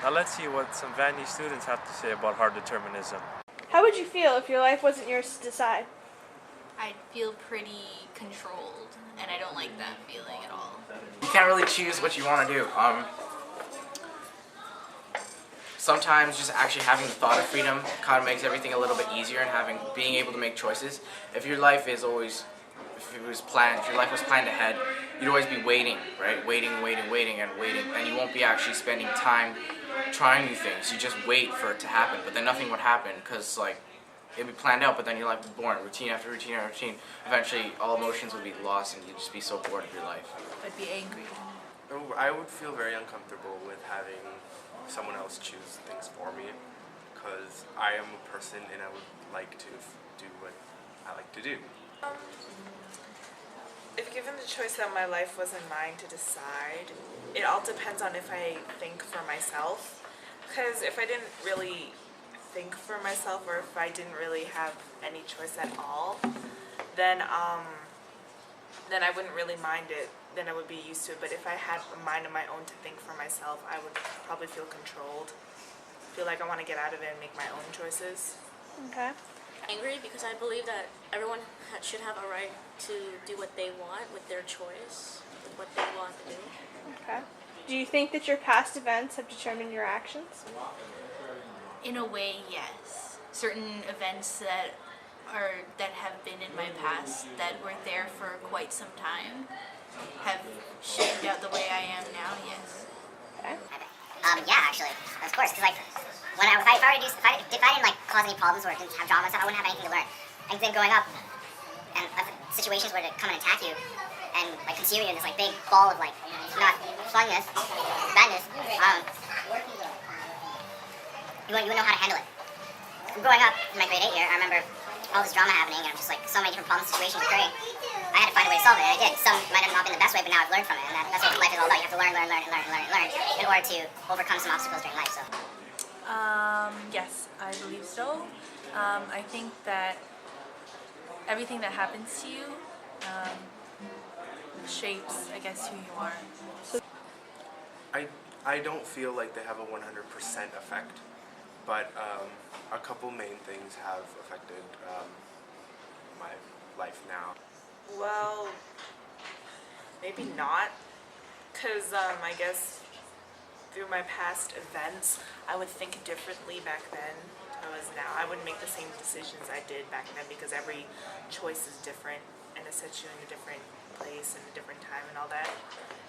Now let's see what some Vandy students have to say about hard determinism. How would you feel if your life wasn't yours to decide? I'd feel pretty controlled, and I don't like that feeling at all. You can't really choose what you want to do. Sometimes just actually having the thought of freedom kind of makes everything a little bit easier, and being able to make choices. If your life was planned ahead, you'd always be waiting, right? Waiting, and you won't be actually spending time trying new things. You just wait for it to happen, but then nothing would happen because it'd be planned out, but then your life would be boring, routine after routine after routine. Eventually, all emotions would be lost, and you'd just be so bored of your life. I'd be angry. I would feel very uncomfortable with having someone else choose things for me, because I am a person and I would like to do what I like to do. If given the choice that my life wasn't mine to decide, it all depends on if I think for myself. Because if I didn't really think for myself, or if I didn't really have any choice at all, then I wouldn't really mind it. Then I would be used to it. But if I had a mind of my own to think for myself, I would probably feel controlled. Feel like I want to get out of it and make my own choices. Okay. Angry because I believe that everyone should have a right to do what they want with their choice, with what they want to do. Okay. Do you think that your past events have determined your actions? In a way, yes. Certain events that have been in my past that were there for quite some time have shaped out the way I am now, yes. Okay. Yeah, actually, of course, because if I didn't cause any problems or didn't have drama and stuff, I wouldn't have anything to learn. And then growing up, and situations where they come and attack you, and consume you in this big ball of not funness, badness, you wouldn't know how to handle it. Growing up in my grade 8 year, I remember all this drama happening, and just so many different problems, situations occurring. I had to find a way to solve it, and I did. Some might have not been the best way, but now I've learned from it, and that's what life is all about. You have to learn in order to overcome some obstacles during life. So. Yes, I believe so. I think that everything that happens to you shapes, I guess, who you are. I don't feel like they have a 100% effect, but a couple main things have affected my life now. Well, maybe not, because I guess through my past events, I would think differently back then than I was now. I wouldn't make the same decisions I did back then because every choice is different and it sets you in a different place and a different time and all that.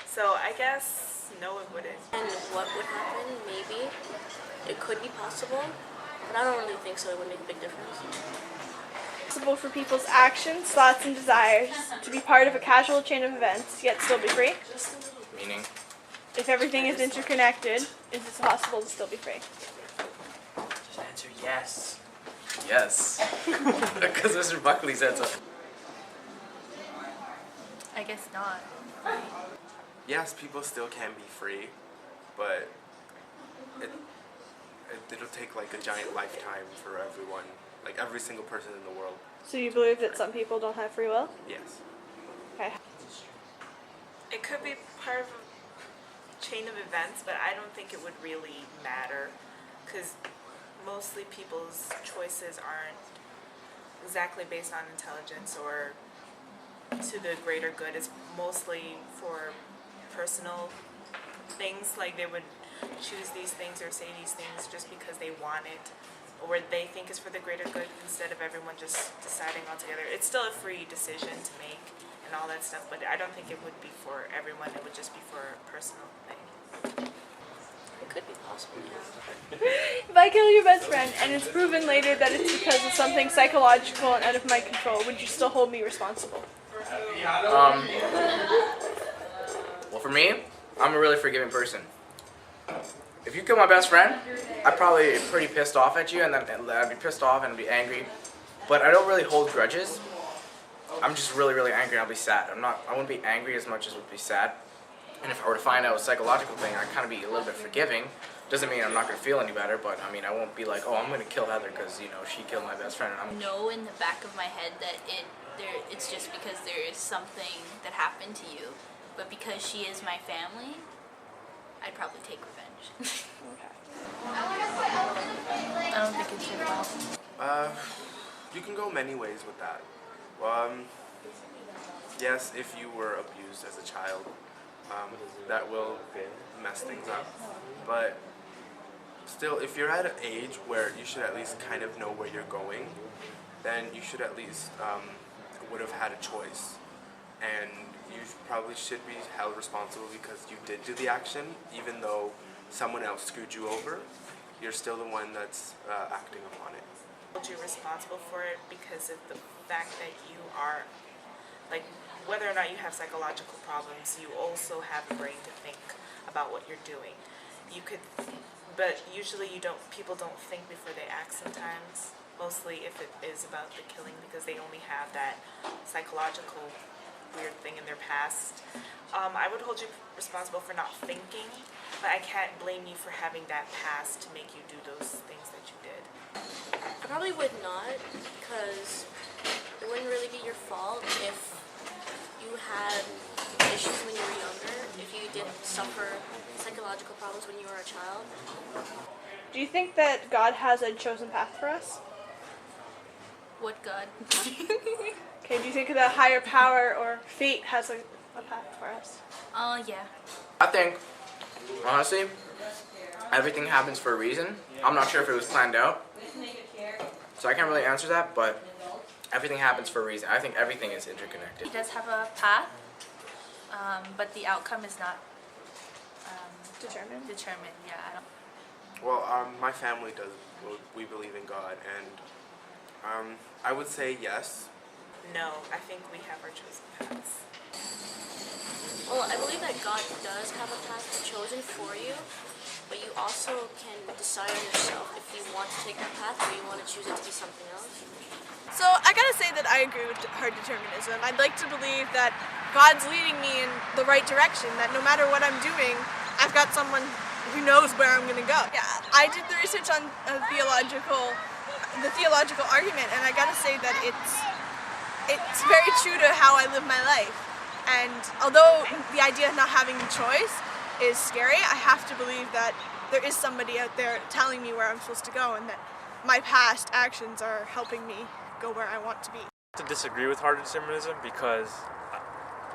So I guess no, it wouldn't. And what would happen? Maybe it could be possible, but I don't really think so. It would make a big difference. Possible for people's actions, thoughts, and desires to be part of a casual chain of events, yet still be free? Meaning? If everything is interconnected, is it possible to still be free? Just answer yes. Yes. Because Mr. Buckley said so. I guess not. Yes, people still can be free, but it'll take a giant lifetime for everyone, every single person in the world. So you believe that some people don't have free will? Yes. Okay. It could be part of a chain of events, but I don't think it would really matter because mostly people's choices aren't exactly based on intelligence or to the greater good. It's mostly for personal things, they would choose these things or say these things just because they want it or they think is for the greater good instead of everyone just deciding altogether. It's still a free decision to make and all that stuff, but I don't think it would be for everyone. It would just be for a personal thing. It could be possible, yeah. If I kill your best friend and it's proven later that it's because of something psychological and out of my control, would you still hold me responsible? Well, for me, I'm a really forgiving person. If you kill my best friend, I'd probably be pretty pissed off at you, and then I'd be pissed off and I'd be angry. But I don't really hold grudges. I'm just really, really angry and I'll be sad. I wouldn't be angry as much as would be sad. And if I were to find out a psychological thing, I'd kind of be a little bit forgiving. Doesn't mean I'm not going to feel any better, but I won't be like, oh, I'm going to kill Heather because, she killed my best friend. And Know in the back of my head that it's just because there is something that happened to you, but because she is my family, I'd probably take revenge. Okay. go many ways with that. Yes, if you were abused as a child, that will mess things up. But still, if you're at an age where you should at least kind of know where you're going, then you should at least would have had a choice. And you probably should be held responsible because you did do the action, even though someone else screwed you over. You're still the one that's acting upon it. Hold you responsible for it because of the fact that you are, like, whether or not you have psychological problems, you also have a brain to think about what you're doing. You could, but usually people don't think before they act sometimes, mostly if it is about the killing, because they only have that psychological weird thing in their past. I would hold you responsible for not thinking, but I can't blame you for having that past to make you do those things that you did. I probably would not, because it wouldn't really be your fault if you had issues when you were younger, if you did suffer psychological problems when you were a child. Do you think that God has a chosen path for us? What God? Okay, do you think the higher power or fate has a path for us? Yeah. I think, honestly, everything happens for a reason. I'm not sure if it was planned out, so I can't really answer that, but everything happens for a reason. I think everything is interconnected. He does have a path, but the outcome is not Determined? determined. Yeah, I don't. Well, my family does. We believe in God, and I would say yes. No, I think we have our chosen paths. Well, I believe that God does have a path chosen for you, but you also can decide on yourself if you want to take that path or you want to choose it to be something else. So I gotta say that I agree with hard determinism. I'd like to believe that God's leading me in the right direction, that no matter what I'm doing, I've got someone who knows where I'm gonna go. Yeah, I did the research on the theological argument, and I gotta say that it's very true to how I live my life. And although the idea of not having a choice is scary, I have to believe that there is somebody out there telling me where I'm supposed to go, and that my past actions are helping me go where I want to be. To disagree with hard determinism because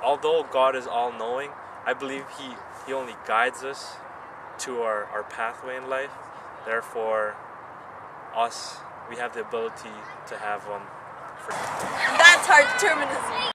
although God is all-knowing, I believe he only guides us to our pathway in life. Therefore, we have the ability to have one. That's hard determinism.